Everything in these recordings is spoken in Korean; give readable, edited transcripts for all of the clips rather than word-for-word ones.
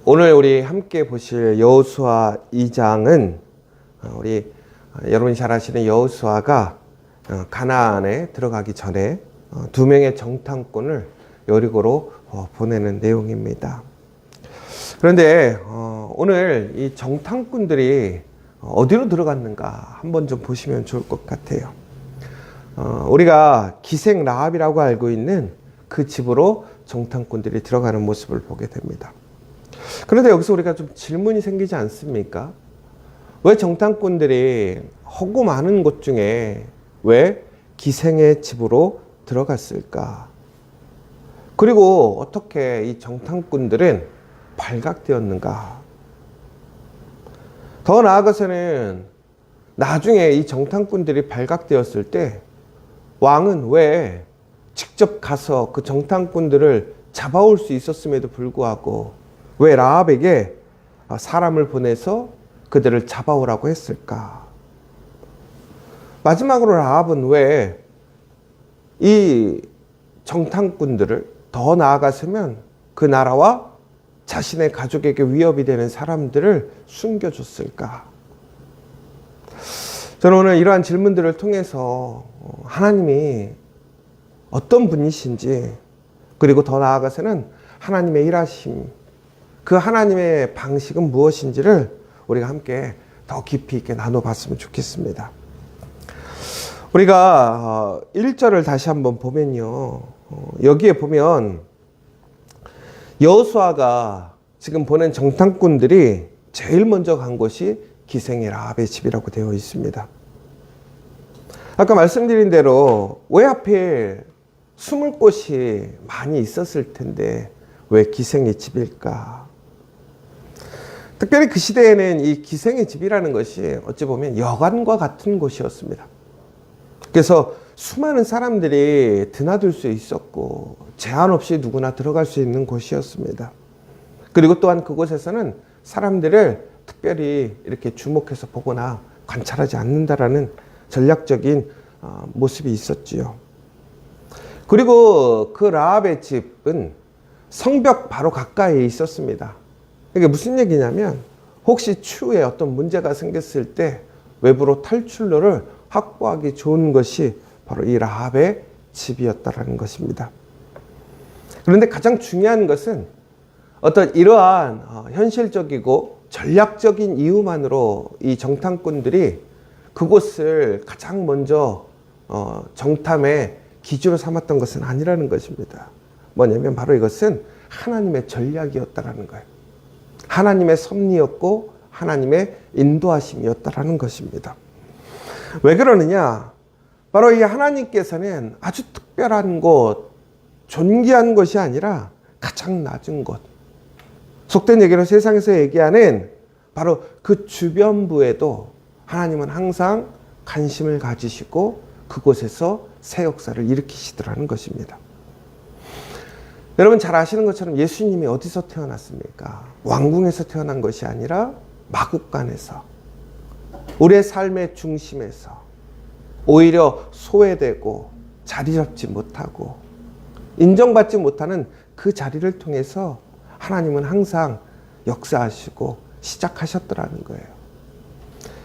오늘 우리 함께 보실 여호수아 2장은 우리 여러분이 잘 아시는 여호수아가 가나안에 들어가기 전에 두 명의 정탐꾼을 여리고로 보내는 내용입니다. 그런데 오늘 이 정탐꾼들이 어디로 들어갔는가 한번 좀 보시면 좋을 것 같아요. 우리가 기생 라합이라고 알고 있는 그 집으로 정탐꾼들이 들어가는 모습을 보게 됩니다. 그런데 여기서 우리가 좀 질문이 생기지 않습니까? 왜 정탐꾼들이 허구 많은 곳 중에 왜 기생의 집으로 들어갔을까? 그리고 어떻게 이 정탐꾼들은 발각되었는가? 더 나아가서는 나중에 이 정탐꾼들이 발각되었을 때 왕은 왜 직접 가서 그 정탐꾼들을 잡아올 수 있었음에도 불구하고 왜 라합에게 사람을 보내서 그들을 잡아오라고 했을까? 마지막으로 라합은 왜 이 정탐꾼들을 더 나아가서면 그 나라와 자신의 가족에게 위협이 되는 사람들을 숨겨줬을까? 저는 오늘 이러한 질문들을 통해서 하나님이 어떤 분이신지, 그리고 더 나아가서는 하나님의 일하심, 그 하나님의 방식은 무엇인지를 우리가 함께 더 깊이 있게 나눠봤으면 좋겠습니다. 우리가 1절을 다시 한번 보면요, 여기에 보면 여호수아가 지금 보낸 정탐꾼들이 제일 먼저 간 곳이 기생의 라합의 집이라고 되어 있습니다. 아까 말씀드린 대로 왜 하필 숨을 곳이 많이 있었을 텐데 왜 기생의 집일까? 특별히 그 시대에는 이 기생의 집이라는 것이 어찌 보면 여관과 같은 곳이었습니다. 그래서 수많은 사람들이 드나들 수 있었고 제한 없이 누구나 들어갈 수 있는 곳이었습니다. 그리고 또한 그곳에서는 사람들을 특별히 이렇게 주목해서 보거나 관찰하지 않는다라는 전략적인 모습이 있었지요. 그리고 그 라합의 집은 성벽 바로 가까이에 있었습니다. 이게 무슨 얘기냐면 혹시 추후에 어떤 문제가 생겼을 때 외부로 탈출로를 확보하기 좋은 것이 바로 이 라합의 집이었다라는 것입니다. 그런데 가장 중요한 것은 어떤 이러한 현실적이고 전략적인 이유만으로 이 정탐꾼들이 그곳을 가장 먼저 정탐의 기준으로 삼았던 것은 아니라는 것입니다. 뭐냐면 바로 이것은 하나님의 전략이었다라는 거예요. 하나님의 섭리였고 하나님의 인도하심이었다라는 것입니다. 왜 그러느냐? 바로 이 하나님께서는 아주 특별한 곳, 존귀한 것이 아니라 가장 낮은 곳, 속된 얘기로 세상에서 얘기하는 바로 그 주변부에도 하나님은 항상 관심을 가지시고 그곳에서 새 역사를 일으키시더라는 것입니다. 여러분 잘 아시는 것처럼 예수님이 어디서 태어났습니까? 왕궁에서 태어난 것이 아니라 마국간에서, 우리의 삶의 중심에서 오히려 소외되고 자리 잡지 못하고 인정받지 못하는 그 자리를 통해서 하나님은 항상 역사하시고 시작하셨더라는 거예요.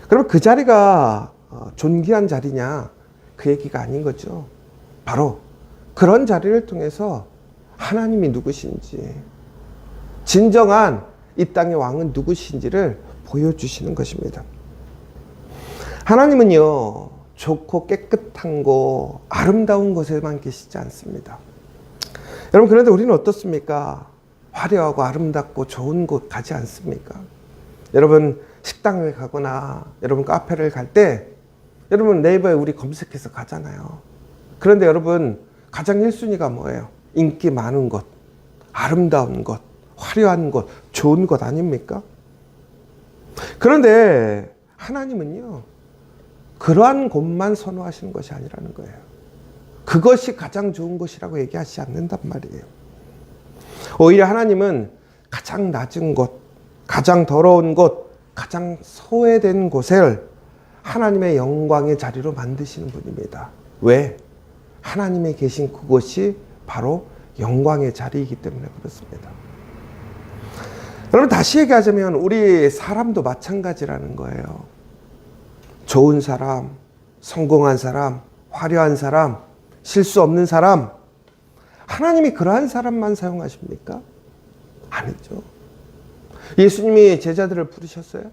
그럼 그 자리가 존귀한 자리냐? 그 얘기가 아닌 거죠. 바로 그런 자리를 통해서 하나님이 누구신지, 진정한 이 땅의 왕은 누구신지를 보여주시는 것입니다. 하나님은요, 좋고 깨끗한 곳, 아름다운 곳에만 계시지 않습니다. 여러분, 그런데 우리는 어떻습니까? 화려하고 아름답고 좋은 곳 가지 않습니까? 여러분, 식당을 가거나 여러분 카페를 갈 때 여러분 네이버에 우리 검색해서 가잖아요. 그런데 여러분 가장 1순위가 뭐예요? 인기 많은 곳, 아름다운 곳, 화려한 곳, 좋은 곳 아닙니까? 그런데 하나님은요, 그러한 곳만 선호하시는 것이 아니라는 거예요. 그것이 가장 좋은 곳이라고 얘기하지 않는단 말이에요. 오히려 하나님은 가장 낮은 곳, 가장 더러운 곳, 가장 소외된 곳을 하나님의 영광의 자리로 만드시는 분입니다. 왜? 하나님이 계신 그곳이 바로 영광의 자리이기 때문에 그렇습니다. 여러분, 다시 얘기하자면 우리 사람도 마찬가지라는 거예요. 좋은 사람, 성공한 사람, 화려한 사람, 실수 없는 사람, 하나님이 그러한 사람만 사용하십니까? 아니죠. 예수님이 제자들을 부르셨어요.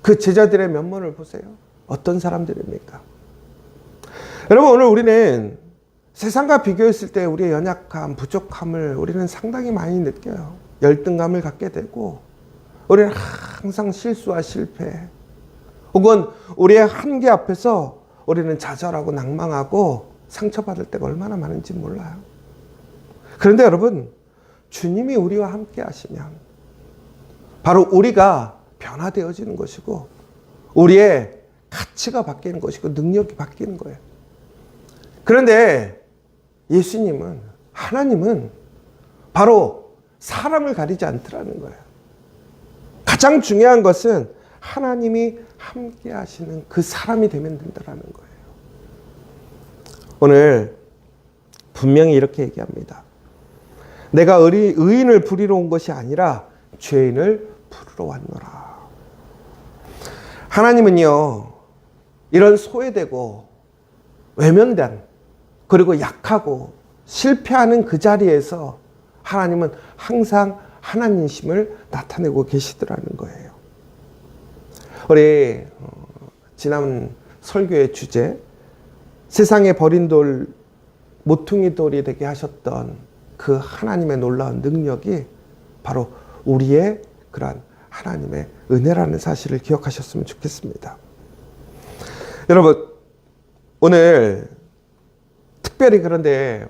그 제자들의 면모를 보세요. 어떤 사람들입니까? 여러분, 오늘 우리는 세상과 비교했을 때 우리의 연약함, 부족함을 우리는 상당히 많이 느껴요. 열등감을 갖게 되고, 우리는 항상 실수와 실패, 혹은 우리의 한계 앞에서 우리는 좌절하고 낭망하고 상처받을 때가 얼마나 많은지 몰라요. 그런데 여러분, 주님이 우리와 함께 하시면 바로 우리가 변화되어지는 것이고, 우리의 가치가 바뀌는 것이고, 능력이 바뀌는 거예요. 그런데 예수님은, 하나님은 바로 사람을 가리지 않더라는 거예요. 가장 중요한 것은 하나님이 함께 하시는 그 사람이 되면 된다는 거예요. 오늘 분명히 이렇게 얘기합니다. 내가 의인을 부리러 온 것이 아니라 죄인을 부르러 왔노라. 하나님은요, 이런 소외되고 외면된, 그리고 약하고 실패하는 그 자리에서 하나님은 항상 하나님심을 나타내고 계시더라는 거예요. 우리 지난 설교의 주제, 세상에 버린 돌, 모퉁이 돌이 되게 하셨던 그 하나님의 놀라운 능력이 바로 우리의 그러한 하나님의 은혜라는 사실을 기억하셨으면 좋겠습니다. 여러분, 오늘 특별히 그런데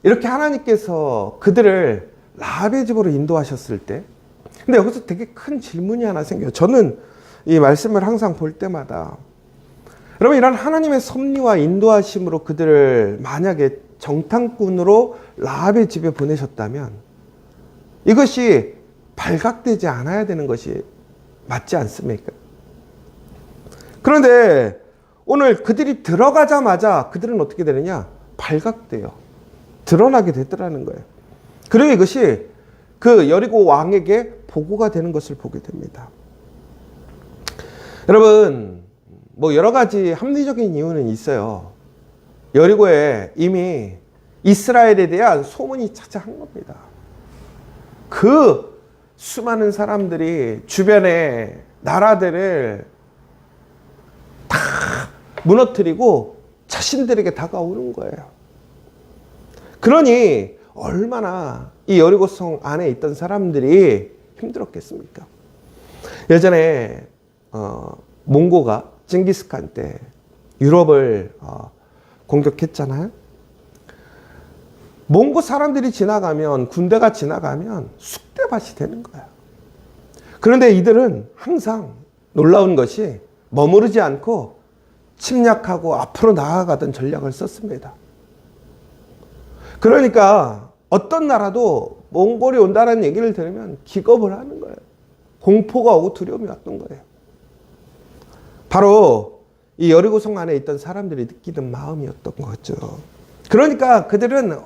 이렇게 하나님께서 그들을 라합의 집으로 인도하셨을 때, 근데 여기서 되게 큰 질문이 하나 생겨요. 저는 이 말씀을 항상 볼 때마다, 여러분, 이런 하나님의 섭리와 인도하심으로 그들을 만약에 정탐꾼으로 라합의 집에 보내셨다면 이것이 발각되지 않아야 되는 것이 맞지 않습니까? 그런데 오늘 그들이 들어가자마자 그들은 어떻게 되느냐? 발각돼요. 드러나게 되더라는 거예요. 그리고 이것이 그 여리고 왕에게 보고가 되는 것을 보게 됩니다. 여러분, 뭐 여러 가지 합리적인 이유는 있어요. 여리고에 이미 이스라엘에 대한 소문이 차차한 겁니다. 그 수많은 사람들이 주변의 나라들을 다 무너뜨리고 자신들에게 다가오는 거예요. 그러니 얼마나 이 여리고성 안에 있던 사람들이 힘들었겠습니까? 예전에 몽고가 징기스칸 때 유럽을 공격했잖아요. 몽고 사람들이 지나가면, 군대가 지나가면 쑥대밭이 되는 거예요. 그런데 이들은 항상 놀라운 것이 머무르지 않고 침략하고 앞으로 나아가던 전략을 썼습니다. 그러니까 어떤 나라도 몽골이 온다는 얘기를 들으면 기겁을 하는 거예요. 공포가 오고 두려움이 왔던 거예요. 바로 이 여리고성 안에 있던 사람들이 느끼는 마음이었던 거죠. 그러니까 그들은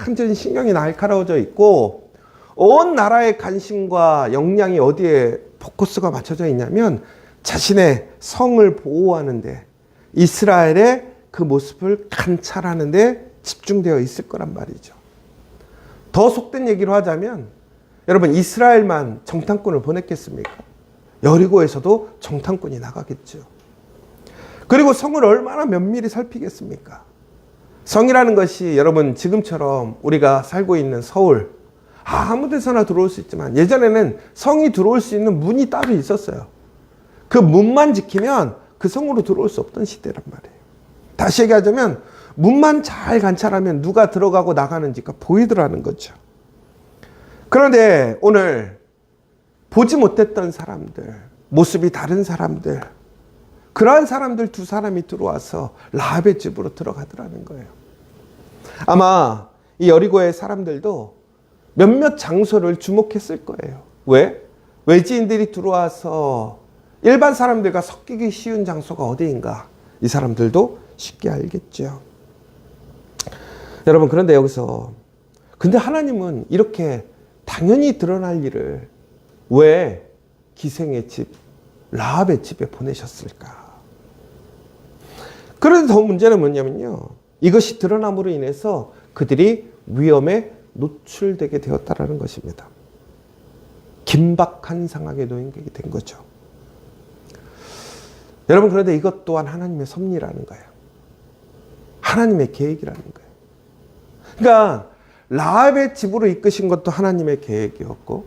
완전히 신경이 날카로워져 있고 온 나라의 관심과 역량이 어디에 포커스가 맞춰져 있냐면 자신의 성을 보호하는데, 이스라엘의 그 모습을 관찰하는데 집중되어 있을 거란 말이죠. 더 속된 얘기로 하자면, 여러분, 이스라엘만 정탐꾼을 보냈겠습니까? 여리고에서도 정탐꾼이 나가겠죠. 그리고 성을 얼마나 면밀히 살피겠습니까? 성이라는 것이 여러분 지금처럼 우리가 살고 있는 서울, 아무 데서나 들어올 수 있지만 예전에는 성이 들어올 수 있는 문이 따로 있었어요. 그 문만 지키면 그 성으로 들어올 수 없던 시대란 말이에요. 다시 얘기하자면 문만 잘 관찰하면 누가 들어가고 나가는지가 보이더라는 거죠. 그런데 오늘 보지 못했던 사람들, 모습이 다른 사람들, 그러한 사람들 두 사람이 들어와서 라합의 집으로 들어가더라는 거예요. 아마 이 여리고의 사람들도 몇몇 장소를 주목했을 거예요. 왜? 외지인들이 들어와서 일반 사람들과 섞이기 쉬운 장소가 어디인가, 이 사람들도 쉽게 알겠죠. 여러분, 그런데 여기서 근데 하나님은 이렇게 당연히 드러날 일을 왜 기생의 집, 라합의 집에 보내셨을까? 그런데 더 문제는 뭐냐면요. 이것이 드러남으로 인해서 그들이 위험에 노출되게 되었다는 것입니다. 긴박한 상황에 놓이게 된 거죠. 여러분, 그런데 이것 또한 하나님의 섭리라는 거예요. 하나님의 계획이라는 거예요. 그러니까 라합의 집으로 이끄신 것도 하나님의 계획이었고,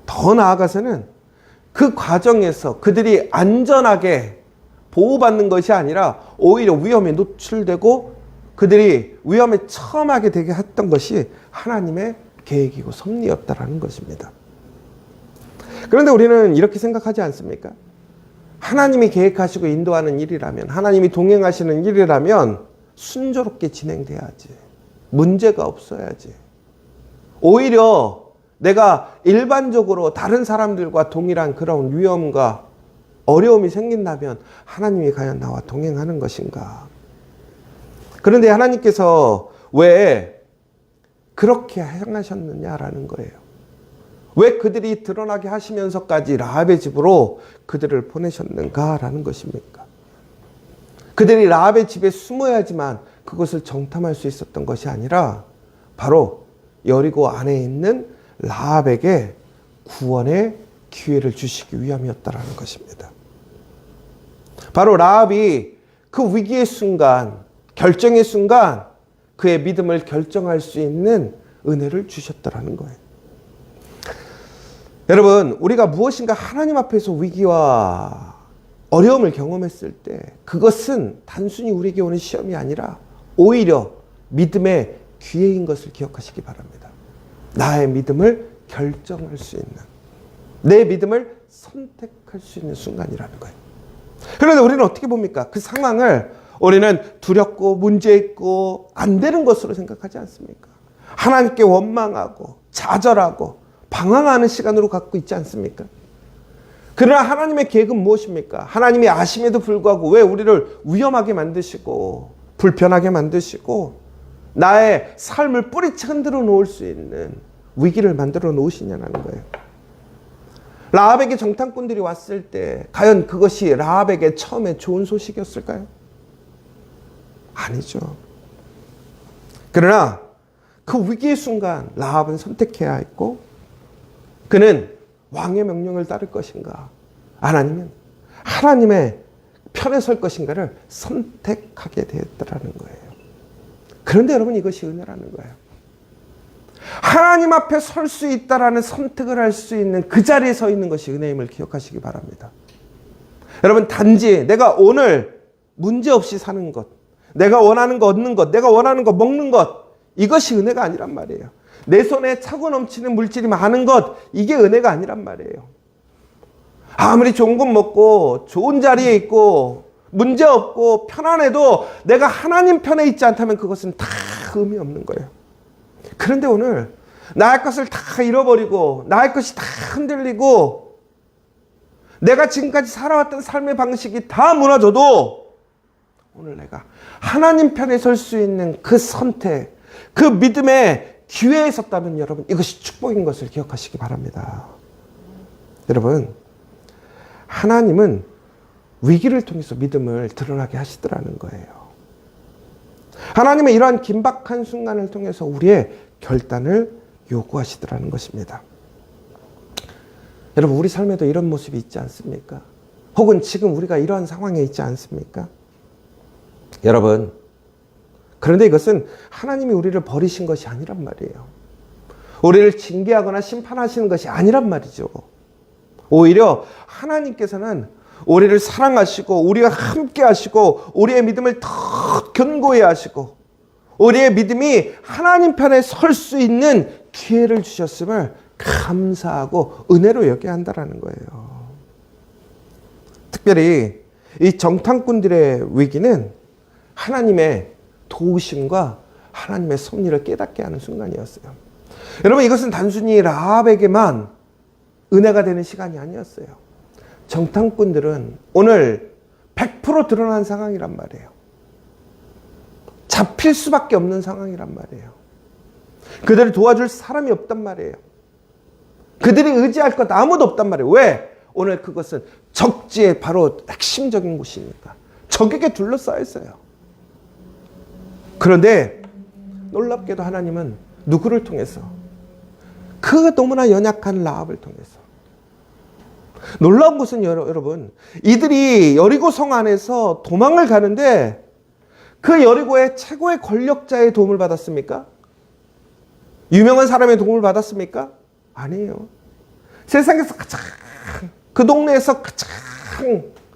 더 나아가서는 그 과정에서 그들이 안전하게 보호받는 것이 아니라 오히려 위험에 노출되고 그들이 위험에 처음하게 되게 했던 것이 하나님의 계획이고 섭리였다라는 것입니다. 그런데 우리는 이렇게 생각하지 않습니까? 하나님이 계획하시고 인도하는 일이라면, 하나님이 동행하시는 일이라면 순조롭게 진행돼야지. 문제가 없어야지. 오히려 내가 일반적으로 다른 사람들과 동일한 그런 위험과 어려움이 생긴다면 하나님이 과연 나와 동행하는 것인가? 그런데 하나님께서 왜 그렇게 행하셨느냐라는 거예요. 왜 그들이 드러나게 하시면서까지 라합의 집으로 그들을 보내셨는가라는 것입니까? 그들이 라합의 집에 숨어야지만 그것을 정탐할 수 있었던 것이 아니라 바로 여리고 안에 있는 라합에게 구원의 기회를 주시기 위함이었다라는 것입니다. 바로 라합이 그 위기의 순간, 결정의 순간 그의 믿음을 결정할 수 있는 은혜를 주셨다라는 거예요. 여러분, 우리가 무엇인가 하나님 앞에서 위기와 어려움을 경험했을 때 그것은 단순히 우리에게 오는 시험이 아니라 오히려 믿음의 기회인 것을 기억하시기 바랍니다. 나의 믿음을 결정할 수 있는, 내 믿음을 선택할 수 있는 순간이라는 거예요. 그런데 우리는 어떻게 봅니까? 그 상황을 우리는 두렵고 문제 있고 안 되는 것으로 생각하지 않습니까? 하나님께 원망하고 좌절하고 방황하는 시간으로 갖고 있지 않습니까? 그러나 하나님의 계획은 무엇입니까? 하나님이 아심에도 불구하고 왜 우리를 위험하게 만드시고 불편하게 만드시고 나의 삶을 뿌리채 흔들어 놓을 수 있는 위기를 만들어 놓으시냐는 거예요. 라합에게 정탐꾼들이 왔을 때 과연 그것이 라합에게 처음에 좋은 소식이었을까요? 아니죠. 그러나 그 위기의 순간 라합은 선택해야 했고, 그는 왕의 명령을 따를 것인가, 아니면 하나님의 편에 설 것인가를 선택하게 되었다라는 거예요. 그런데 여러분, 이것이 은혜라는 거예요. 하나님 앞에 설 수 있다라는 선택을 할 수 있는 그 자리에 서 있는 것이 은혜임을 기억하시기 바랍니다. 여러분, 단지 내가 오늘 문제없이 사는 것, 내가 원하는 거 얻는 것, 내가 원하는 거 먹는 것, 이것이 은혜가 아니란 말이에요. 내 손에 차고 넘치는 물질이 많은 것, 이게 은혜가 아니란 말이에요. 아무리 좋은 것 먹고 좋은 자리에 있고 문제 없고 편안해도 내가 하나님 편에 있지 않다면 그것은 다 의미 없는 거예요. 그런데 오늘 나의 것을 다 잃어버리고 나의 것이 다 흔들리고 내가 지금까지 살아왔던 삶의 방식이 다 무너져도 오늘 내가 하나님 편에 설 수 있는 그 선택, 그 믿음의 기회에 섰다면 여러분, 이것이 축복인 것을 기억하시기 바랍니다. 여러분, 하나님은 위기를 통해서 믿음을 드러나게 하시더라는 거예요. 하나님은 이러한 긴박한 순간을 통해서 우리의 결단을 요구하시더라는 것입니다. 여러분, 우리 삶에도 이런 모습이 있지 않습니까? 혹은 지금 우리가 이러한 상황에 있지 않습니까? 여러분, 그런데 이것은 하나님이 우리를 버리신 것이 아니란 말이에요. 우리를 징계하거나 심판하시는 것이 아니란 말이죠. 오히려 하나님께서는 우리를 사랑하시고 우리가 함께 하시고 우리의 믿음을 더 견고히 하시고 우리의 믿음이 하나님 편에 설 수 있는 기회를 주셨음을 감사하고 은혜로 여겨야 한다는 거예요. 특별히 이 정탐꾼들의 위기는 하나님의 도우심과 하나님의 섭리를 깨닫게 하는 순간이었어요. 여러분, 이것은 단순히 라합에게만 은혜가 되는 시간이 아니었어요. 정탐꾼들은 오늘 100% 드러난 상황이란 말이에요. 잡힐 수밖에 없는 상황이란 말이에요. 그들을 도와줄 사람이 없단 말이에요. 그들이 의지할 것 아무도 없단 말이에요. 왜? 오늘 그것은 적지의 바로 핵심적인 곳이니까. 적에게 둘러싸여 있어요. 그런데 놀랍게도 하나님은 누구를 통해서? 그 너무나 연약한 라합을 통해서. 놀라운 것은 여러분, 이들이 여리고 성 안에서 도망을 가는데 그 여리고의 최고의 권력자의 도움을 받았습니까? 유명한 사람의 도움을 받았습니까? 아니에요. 세상에서 가장, 그 동네에서 가장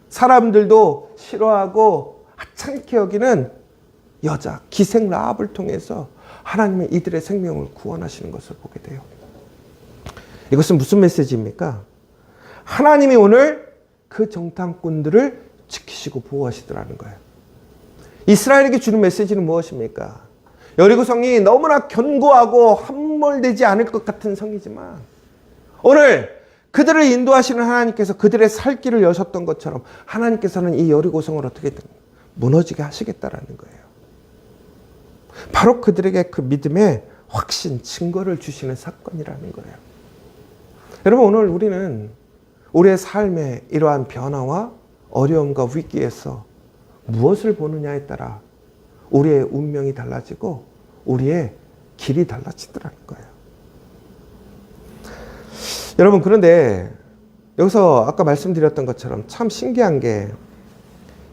사람들도 싫어하고 하찮게 여기는 여자, 기생 라합을 통해서 하나님의 이들의 생명을 구원하시는 것을 보게 돼요. 이것은 무슨 메시지입니까? 하나님이 오늘 그 정탐꾼들을 지키시고 보호하시더라는 거예요. 이스라엘에게 주는 메시지는 무엇입니까? 여리고 성이 너무나 견고하고 함몰되지 않을 것 같은 성이지만 오늘 그들을 인도하시는 하나님께서 그들의 살 길을 여셨던 것처럼 하나님께서는 이 여리고 성을 어떻게든 무너지게 하시겠다라는 거예요. 바로 그들에게 그 믿음의 확신, 증거를 주시는 사건이라는 거예요. 여러분, 오늘 우리는 우리의 삶의 이러한 변화와 어려움과 위기에서 무엇을 보느냐에 따라 우리의 운명이 달라지고 우리의 길이 달라지더라는 거예요. 여러분, 그런데 여기서 아까 말씀드렸던 것처럼 참 신기한 게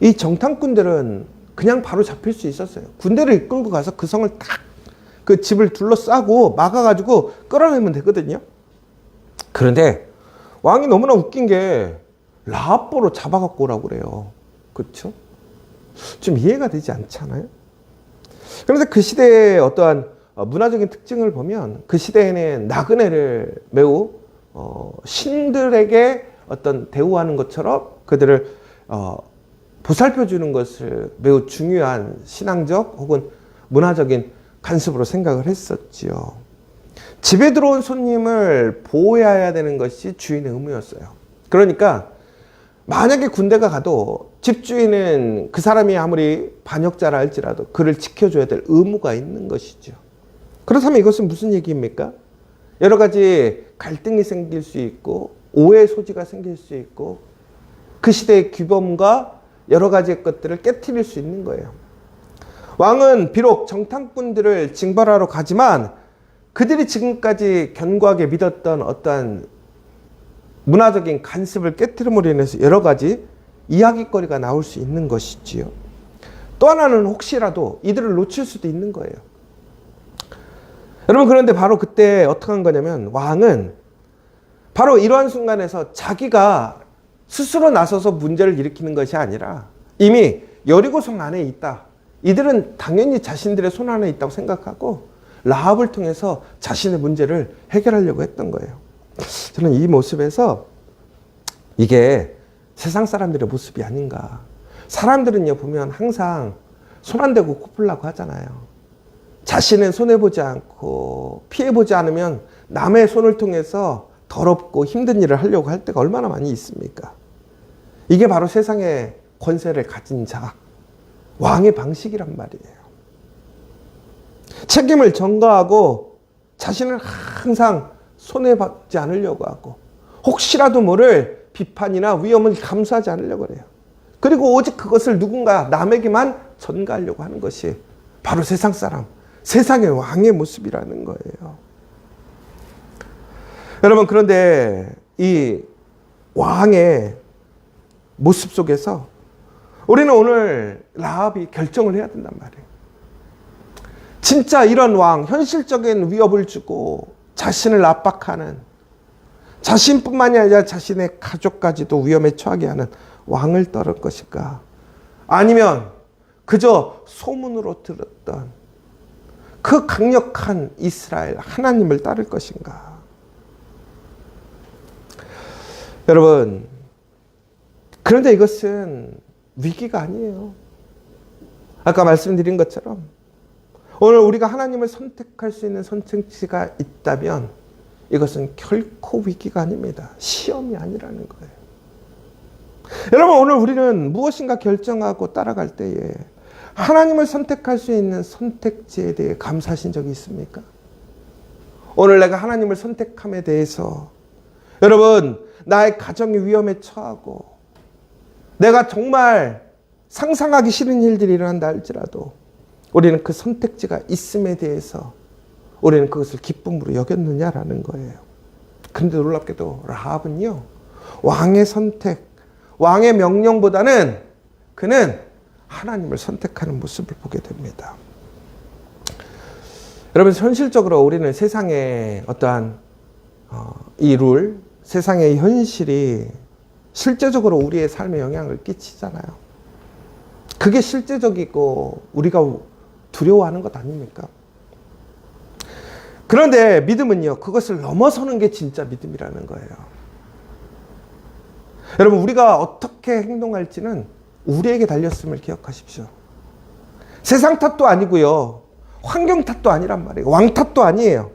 이 정탐꾼들은 그냥 바로 잡힐 수 있었어요. 군대를 이끌고 가서 그 성을 딱 그 집을 둘러싸고 막아가지고 끌어내면 되거든요. 그런데 왕이 너무나 웃긴 게 라합보로 잡아갖고 오라고 그래요. 그렇죠? 좀 이해가 되지 않잖아요? 그런데 그 시대의 어떠한 문화적인 특징을 보면 그 시대에는 나그네를 매우 신들에게 어떤 대우하는 것처럼 그들을 보살펴주는 것을 매우 중요한 신앙적 혹은 문화적인 관습으로 생각을 했었지요. 집에 들어온 손님을 보호해야 되는 것이 주인의 의무였어요. 그러니까 만약에 군대가 가도 집주인은 그 사람이 아무리 반역자라 할지라도 그를 지켜줘야 될 의무가 있는 것이죠. 그렇다면 이것은 무슨 얘기입니까? 여러 가지 갈등이 생길 수 있고 오해의 소지가 생길 수 있고 그 시대의 규범과 여러 가지 것들을 깨트릴 수 있는 거예요. 왕은 비록 정탐꾼들을 징벌하러 가지만 그들이 지금까지 견고하게 믿었던 어떠한 문화적인 관습을 깨트림으로 인해서 여러 가지 이야기거리가 나올 수 있는 것이지요. 또 하나는 혹시라도 이들을 놓칠 수도 있는 거예요. 여러분, 그런데 바로 그때 어떻게 한 거냐면 왕은 바로 이러한 순간에서 자기가 스스로 나서서 문제를 일으키는 것이 아니라 이미 여리고성 안에 있다. 이들은 당연히 자신들의 손 안에 있다고 생각하고 라합을 통해서 자신의 문제를 해결하려고 했던 거예요. 저는 이 모습에서 이게 세상 사람들의 모습이 아닌가. 사람들은요, 보면 항상 손 안 대고 코 풀라고 하잖아요. 자신은 손해보지 않고 피해보지 않으면 남의 손을 통해서 더럽고 힘든 일을 하려고 할 때가 얼마나 많이 있습니까? 이게 바로 세상의 권세를 가진 자, 왕의 방식이란 말이에요. 책임을 전가하고 자신을 항상 손해받지 않으려고 하고 혹시라도 모를 비판이나 위험을 감수하지 않으려고 해요. 그리고 오직 그것을 누군가 남에게만 전가하려고 하는 것이 바로 세상 사람, 세상의 왕의 모습이라는 거예요. 여러분, 그런데 이 왕의 모습 속에서 우리는 오늘 라합이 결정을 해야 된단 말이에요. 진짜 이런 왕, 현실적인 위협을 주고 자신을 압박하는, 자신뿐만이 아니라 자신의 가족까지도 위험에 처하게 하는 왕을 따를 것일까? 아니면 그저 소문으로 들었던 그 강력한 이스라엘 하나님을 따를 것인가? 여러분, 그런데 이것은 위기가 아니에요. 아까 말씀드린 것처럼 오늘 우리가 하나님을 선택할 수 있는 선택지가 있다면 이것은 결코 위기가 아닙니다. 시험이 아니라는 거예요. 여러분, 오늘 우리는 무엇인가 결정하고 따라갈 때에 하나님을 선택할 수 있는 선택지에 대해 감사하신 적이 있습니까? 오늘 내가 하나님을 선택함에 대해서 여러분, 나의 가정이 위험에 처하고 내가 정말 상상하기 싫은 일들이 일어난다 할지라도 우리는 그 선택지가 있음에 대해서 우리는 그것을 기쁨으로 여겼느냐라는 거예요. 그런데 놀랍게도 라합은요, 왕의 선택, 왕의 명령보다는 그는 하나님을 선택하는 모습을 보게 됩니다. 여러분, 현실적으로 우리는 세상의 어떠한 이 룰, 세상의 현실이 실제적으로 우리의 삶에 영향을 끼치잖아요. 그게 실제적이고 우리가 두려워하는 것 아닙니까? 그런데 믿음은요, 그것을 넘어서는 게 진짜 믿음이라는 거예요. 여러분, 우리가 어떻게 행동할지는 우리에게 달렸음을 기억하십시오. 세상 탓도 아니고요, 환경 탓도 아니란 말이에요. 왕 탓도 아니에요.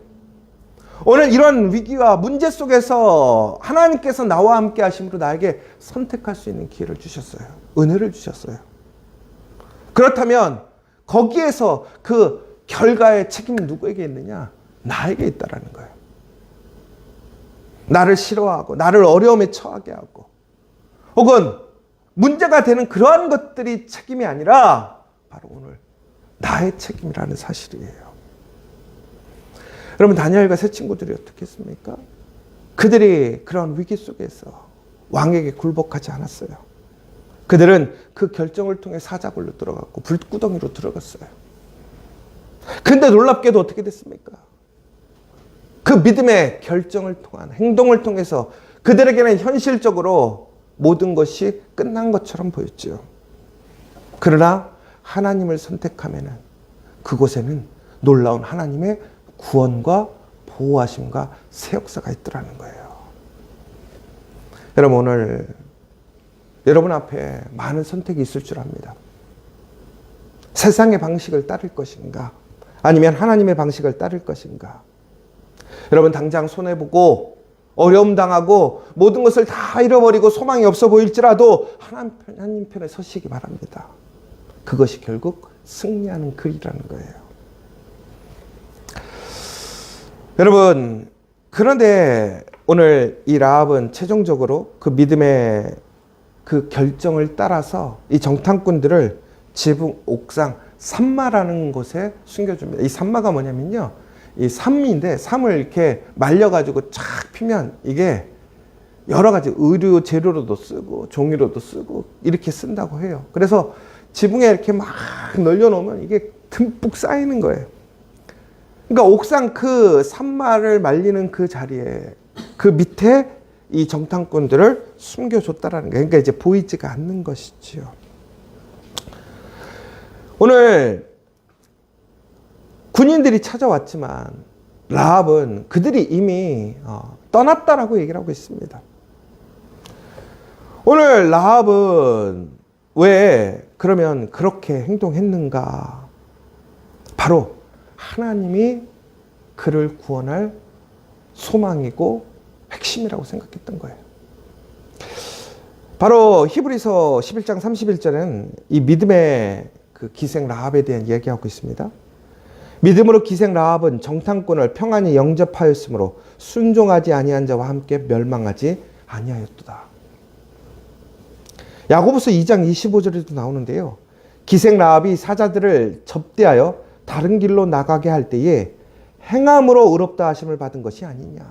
오늘 이런 위기와 문제 속에서 하나님께서 나와 함께 하심으로 나에게 선택할 수 있는 기회를 주셨어요. 은혜를 주셨어요. 그렇다면 거기에서 그 결과의 책임은 누구에게 있느냐? 나에게 있다라는 거예요. 나를 싫어하고 나를 어려움에 처하게 하고 혹은 문제가 되는 그러한 것들이 책임이 아니라 바로 오늘 나의 책임이라는 사실이에요. 여러분, 다니엘과 세 친구들이 어떻게 했습니까? 그들이 그런 위기 속에서 왕에게 굴복하지 않았어요. 그들은 그 결정을 통해 사자굴로 들어갔고 불구덩이로 들어갔어요. 근데 놀랍게도 어떻게 됐습니까? 그 믿음의 결정을 통한 행동을 통해서 그들에게는 현실적으로 모든 것이 끝난 것처럼 보였죠. 그러나 하나님을 선택하면은 그곳에는 놀라운 하나님의 구원과 보호하심과 새 역사가 있더라는 거예요. 여러분, 오늘 여러분 앞에 많은 선택이 있을 줄 압니다. 세상의 방식을 따를 것인가? 아니면 하나님의 방식을 따를 것인가? 여러분, 당장 손해보고 어려움 당하고 모든 것을 다 잃어버리고 소망이 없어 보일지라도 하나님 편에 서시기 바랍니다. 그것이 결국 승리하는 길이라는 거예요. 여러분, 그런데 오늘 이 라합은 최종적으로 그 믿음의 그 결정을 따라서 이 정탐꾼들을 지붕 옥상 산마라는 곳에 숨겨줍니다. 이 산마가 뭐냐면요, 이 삼인데 삼을 이렇게 말려가지고 쫙 피면 이게 여러 가지 의류 재료로도 쓰고 종이로도 쓰고 이렇게 쓴다고 해요. 그래서 지붕에 이렇게 막 널려놓으면 이게 듬뿍 쌓이는 거예요. 그러니까 옥상 그 산마를 말리는 그 자리에 그 밑에 이 정탐꾼들을 숨겨줬다라는 거예요. 그러니까 이제 보이지가 않는 것이지요. 오늘 군인들이 찾아왔지만 라합은 그들이 이미 떠났다라고 얘기를 하고 있습니다. 오늘 라합은 왜 그러면 그렇게 행동했는가? 바로 하나님이 그를 구원할 소망이고 핵심이라고 생각했던 거예요. 바로 히브리서 11장 31절은 이 믿음의 그 기생 라합에 대한 이야기하고 있습니다. 믿음으로 기생 라합은 정탐꾼을 평안히 영접하였으므로 순종하지 아니한 자와 함께 멸망하지 아니하였도다. 야고보서 2장 25절에도 나오는데요. 기생 라합이 사자들을 접대하여 다른 길로 나가게 할 때에 행함으로 의롭다 하심을 받은 것이 아니냐.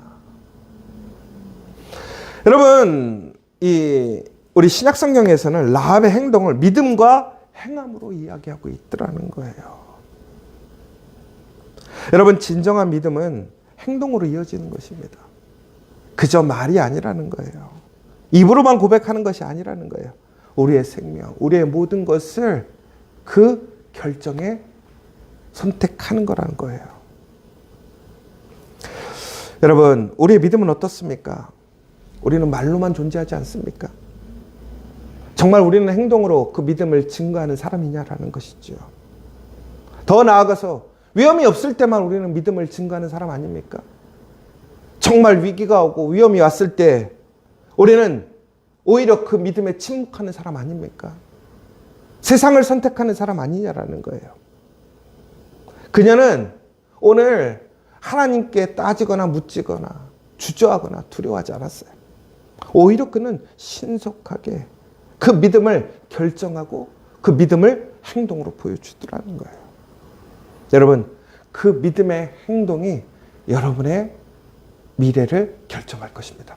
여러분, 우리 신약 성경에서는 라합의 행동을 믿음과 행함으로 이야기하고 있더라는 거예요. 여러분, 진정한 믿음은 행동으로 이어지는 것입니다. 그저 말이 아니라는 거예요. 입으로만 고백하는 것이 아니라는 거예요. 우리의 생명, 우리의 모든 것을 그 결정에 선택하는 거라는 거예요. 여러분, 우리의 믿음은 어떻습니까? 우리는 말로만 존재하지 않습니까? 정말 우리는 행동으로 그 믿음을 증거하는 사람이냐라는 것이죠. 더 나아가서 위험이 없을 때만 우리는 믿음을 증거하는 사람 아닙니까? 정말 위기가 오고 위험이 왔을 때 우리는 오히려 그 믿음에 침묵하는 사람 아닙니까? 세상을 선택하는 사람 아니냐라는 거예요. 그녀는 오늘 하나님께 따지거나 묻지거나 주저하거나 두려워하지 않았어요. 오히려 그는 신속하게 그 믿음을 결정하고 그 믿음을 행동으로 보여주더라는 거예요. 여러분, 그 믿음의 행동이 여러분의 미래를 결정할 것입니다.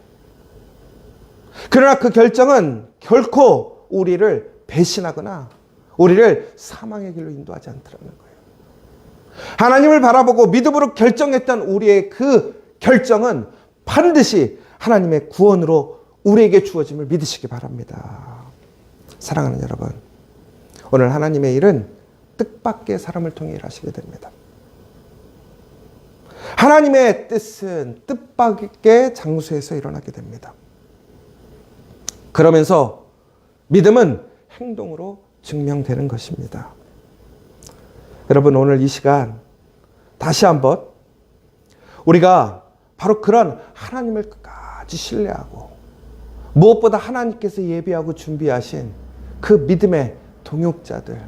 그러나 그 결정은 결코 우리를 배신하거나 우리를 사망의 길로 인도하지 않더라는 거예요. 하나님을 바라보고 믿음으로 결정했던 우리의 그 결정은 반드시 하나님의 구원으로 우리에게 주어짐을 믿으시기 바랍니다. 사랑하는 여러분, 오늘 하나님의 일은 뜻밖의 사람을 통해 일하시게 됩니다. 하나님의 뜻은 뜻밖의 장소에서 일어나게 됩니다. 그러면서 믿음은 행동으로 증명되는 것입니다. 여러분, 오늘 이 시간 다시 한번 우리가 바로 그런 하나님을 끝까지 신뢰하고 무엇보다 하나님께서 예비하고 준비하신 그 믿음의 동역자들,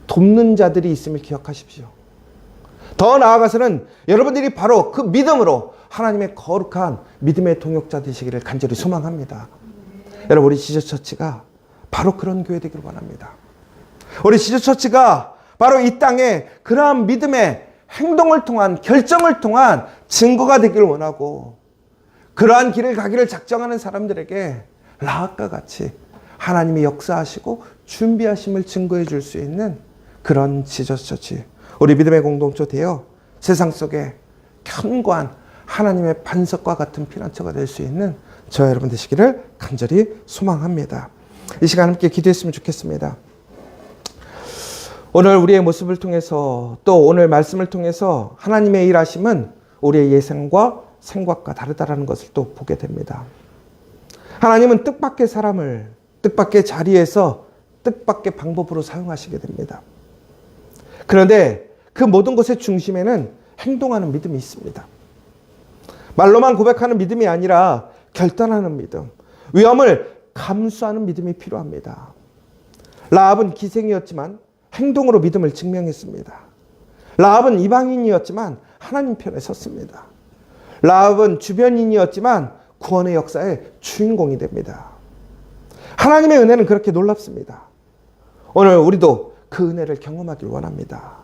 돕는 자들이 있음을 기억하십시오. 더 나아가서는 여러분들이 바로 그 믿음으로 하나님의 거룩한 믿음의 동역자 되시기를 간절히 소망합니다. 여러분, 우리 지저처치가 바로 그런 교회 되기를 원합니다. 우리 지저처치가 바로 이 땅에 그러한 믿음의 행동을 통한, 결정을 통한 증거가 되기를 원하고, 그러한 길을 가기를 작정하는 사람들에게 라합과 같이 하나님이 역사하시고 준비하심을 증거해 줄 수 있는 그런 지저처치, 우리 믿음의 공동체 되어 세상 속에 견고한 하나님의 반석과 같은 피난처가 될 수 있는 저와 여러분 되시기를 간절히 소망합니다. 이 시간 함께 기도했으면 좋겠습니다. 오늘 우리의 모습을 통해서, 또 오늘 말씀을 통해서 하나님의 일하심은 우리의 예상과 생각과 다르다라는 것을 또 보게 됩니다. 하나님은 뜻밖의 사람을 뜻밖의 자리에서 뜻밖의 방법으로 사용하시게 됩니다. 그런데 그 모든 것의 중심에는 행동하는 믿음이 있습니다. 말로만 고백하는 믿음이 아니라 결단하는 믿음, 위험을 감수하는 믿음이 필요합니다. 라합은 기생이었지만 행동으로 믿음을 증명했습니다. 라합은 이방인이었지만 하나님 편에 섰습니다. 라합은 주변인이었지만 구원의 역사의 주인공이 됩니다. 하나님의 은혜는 그렇게 놀랍습니다. 오늘 우리도 그 은혜를 경험하길 원합니다.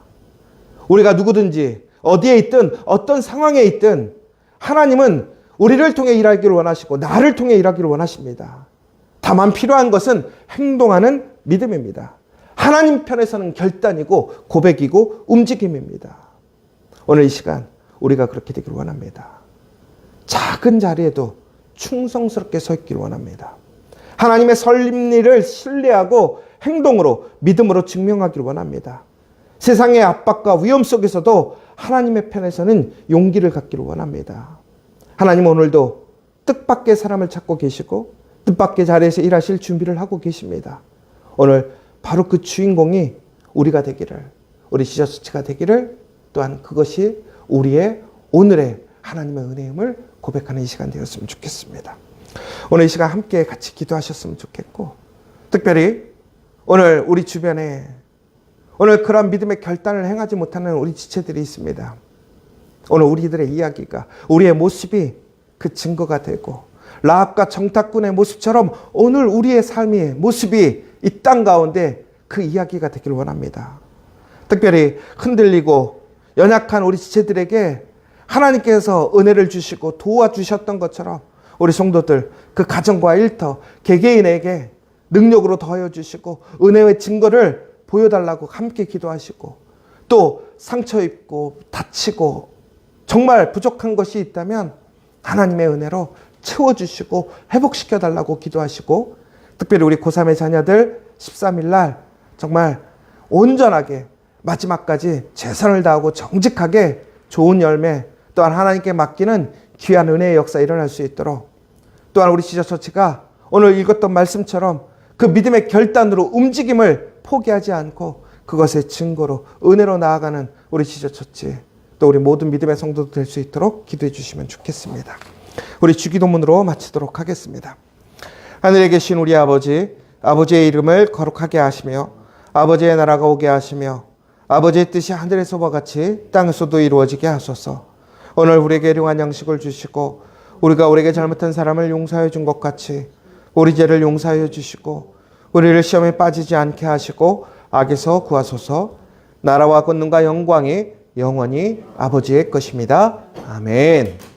우리가 누구든지 어디에 있든 어떤 상황에 있든 하나님은 우리를 통해 일하기를 원하시고 나를 통해 일하기를 원하십니다. 다만 필요한 것은 행동하는 믿음입니다. 하나님 편에서는 결단이고 고백이고 움직임입니다. 오늘 이 시간 우리가 그렇게 되기를 원합니다. 작은 자리에도 충성스럽게 서 있기를 원합니다. 하나님의 설립리를 신뢰하고 행동으로 믿음으로 증명하기를 원합니다. 세상의 압박과 위험 속에서도 하나님의 편에서는 용기를 갖기를 원합니다. 하나님 오늘도 뜻밖의 사람을 찾고 계시고 뜻밖의 자리에서 일하실 준비를 하고 계십니다. 오늘 바로 그 주인공이 우리가 되기를, 우리 지저처치가 되기를, 또한 그것이 우리의 오늘의 하나님의 은혜임을 고백하는 이 시간 되었으면 좋겠습니다. 오늘 이 시간 함께 같이 기도하셨으면 좋겠고, 특별히 오늘 우리 주변에 오늘 그런 믿음의 결단을 행하지 못하는 우리 지체들이 있습니다. 오늘 우리들의 이야기가, 우리의 모습이 그 증거가 되고, 라합과 정탐꾼의 모습처럼 오늘 우리의 삶의 모습이 이 땅 가운데 그 이야기가 되기를 원합니다. 특별히 흔들리고 연약한 우리 지체들에게 하나님께서 은혜를 주시고 도와주셨던 것처럼 우리 성도들 그 가정과 일터 개개인에게 능력으로 더하여 주시고 은혜의 증거를 보여달라고 함께 기도하시고, 또 상처 입고 다치고 정말 부족한 것이 있다면 하나님의 은혜로 채워주시고 회복시켜달라고 기도하시고, 특별히 우리 고3의 자녀들 13일 날 정말 온전하게 마지막까지 최선을 다하고 정직하게 좋은 열매, 또한 하나님께 맡기는 귀한 은혜의 역사 일어날 수 있도록, 또한 우리 지저처치가 오늘 읽었던 말씀처럼 그 믿음의 결단으로 움직임을 포기하지 않고 그것의 증거로 은혜로 나아가는 우리 지저처치, 또 우리 모든 믿음의 성도도 될 수 있도록 기도해 주시면 좋겠습니다. 우리 주기도문으로 마치도록 하겠습니다. 하늘에 계신 우리 아버지, 아버지의 이름을 거룩하게 하시며 아버지의 나라가 오게 하시며 아버지의 뜻이 하늘에서와 같이 땅에서도 이루어지게 하소서. 오늘 우리에게 일용할 양식을 주시고 우리가 우리에게 잘못한 사람을 용서해 준 것 같이 우리 죄를 용서해 주시고 우리를 시험에 빠지지 않게 하시고 악에서 구하소서. 나라와 권능과 영광이 영원히 아버지의 것입니다. 아멘.